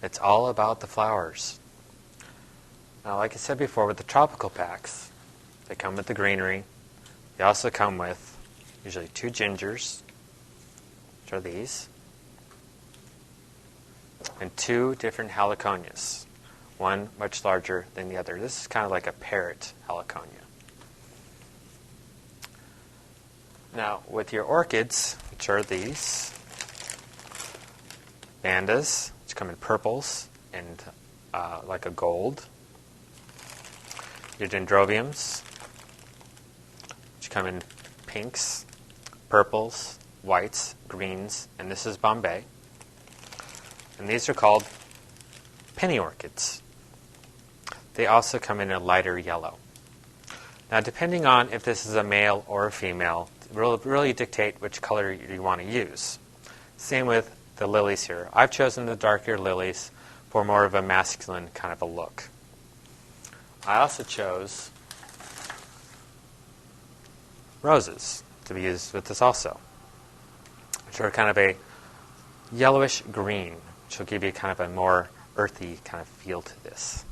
It's all about the flowers. Now, like I said before, with the tropical packs, they come with the greenery. They also come with usually 2 gingers, which are these, and 2 different heliconias, one much larger than the other. This is kind of like a parrot heliconia. Now, with your orchids, which are these, bandas, which come in purples and like a gold. Your dendrobiums, which come in pinks, purples, whites, greens, and this is Bombay. And these are called penny orchids. They also come in a lighter yellow. Now, depending on if this is a male or a female, it will really dictate which color you want to use. Same with the lilies here. I've chosen the darker lilies for more of a masculine kind of a look. I also chose roses to be used with this also, which are kind of a yellowish green, which will give you kind of a more earthy kind of feel to this.